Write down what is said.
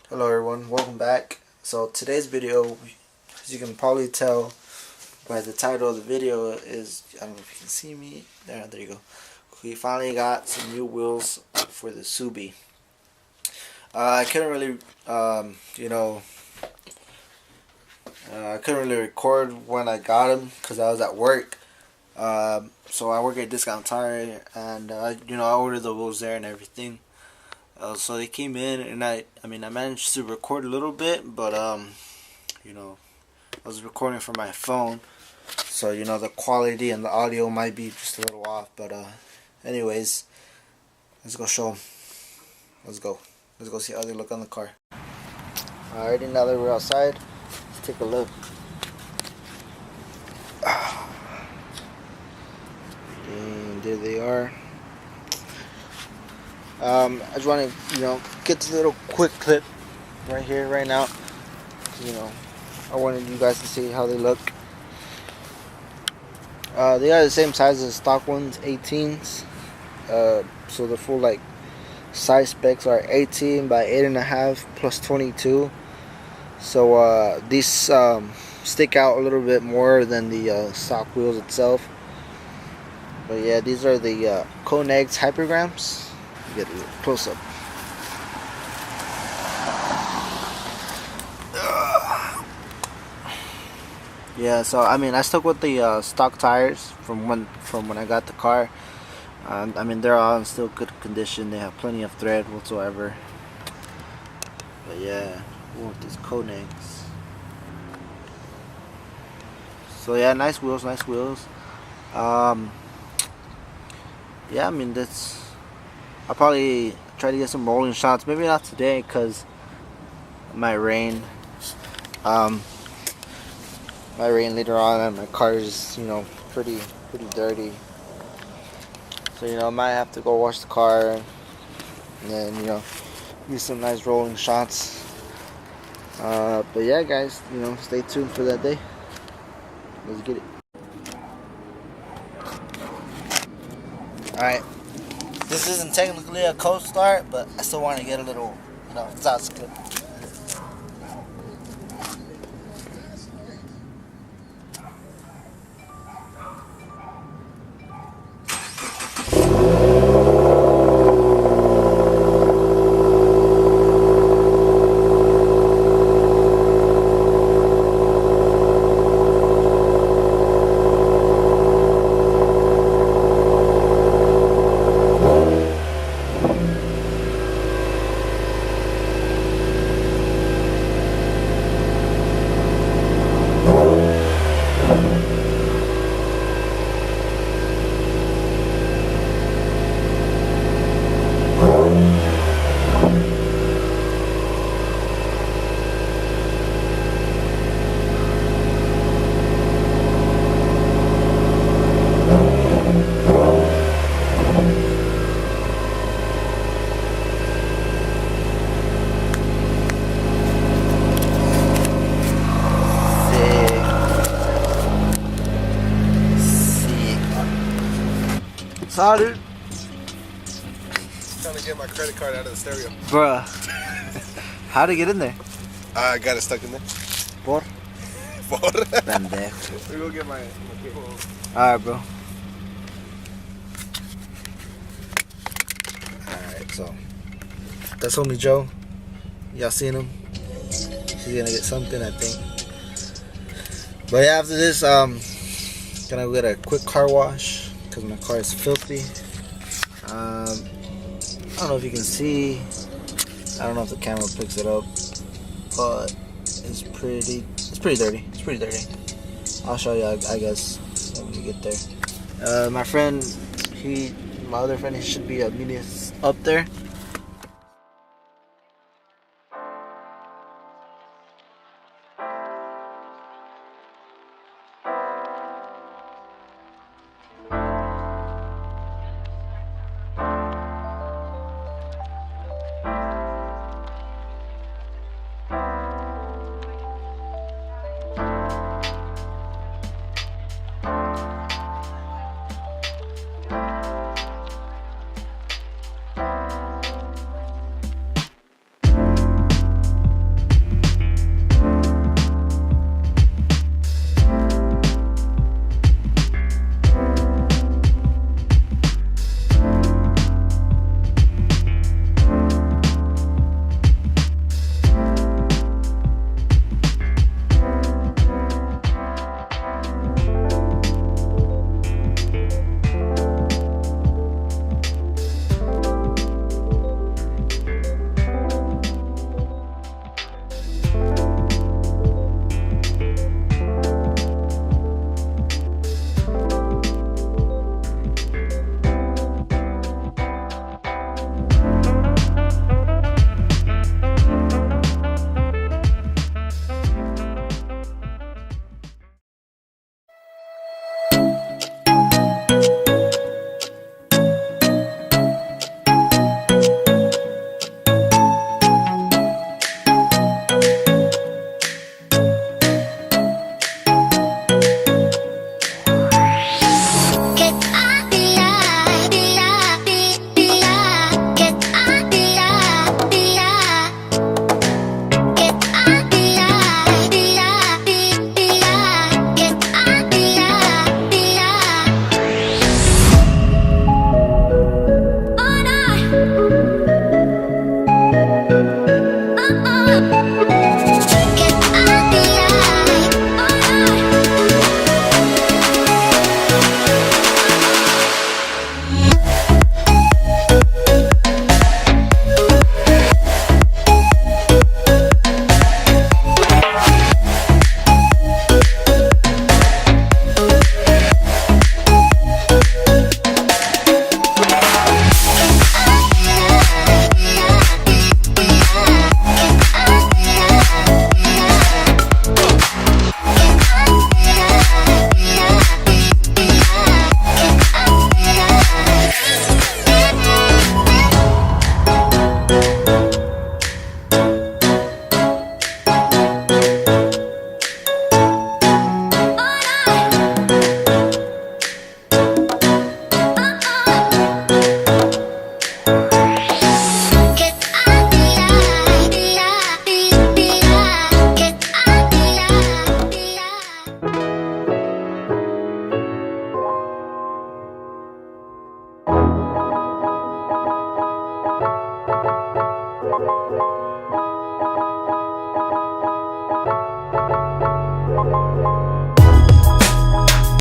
Hello everyone, welcome back. So today's video, as you can probably tell by the title of the video, is, I don't know if you can see me, there you go. We finally got some new wheels for the Subi. I couldn't really, I couldn't really record when I got them because I was at work. So I work at Discount Tire, and I ordered the wheels there and everything. So they came in, and I managed to record a little bit, but I was recording from my phone, so the quality and the audio might be just a little off. But anyways, let's go show them. Let's go see how they look on the car. Alrighty, now that we're outside, let's take a look. And there they are. I just want to, get this little quick clip right here, right now. I wanted you guys to see how they look. They are the same size as stock ones, 18s. So the full size specs are 18 by 8.5 plus 22. So these stick out a little bit more than the stock wheels itself. But yeah, these are the Konig hypergrams. Get a little close up. Yeah, so I stuck with the stock tires from when I got the car. They're all in still good condition. They have plenty of thread whatsoever. But yeah, with these Konigs. So yeah, nice wheels. Yeah, that's. I'll probably try to get some rolling shots. Maybe not today because it might rain. Might rain later on, and my car is pretty dirty. So I might have to go wash the car and then use some nice rolling shots. But yeah, guys, stay tuned for that day. Let's get it. All right. This isn't technically a cold start, but I still want to get a little, thoughts good. Dude. Trying to get my credit card out of the stereo. Bruh. How'd it get in there? I got it stuck in there. Por? Pendejo. We go get my Alright, bro. Alright, so that's homie Joe. Y'all seen him? He's gonna get something, I think. But yeah, after this, gonna get a quick car wash because my car is filthy. I don't know if you can see. I don't know if the camera picks it up, but it's pretty dirty. I'll show you, I guess, when we get there. My other friend, he should be meeting us up there.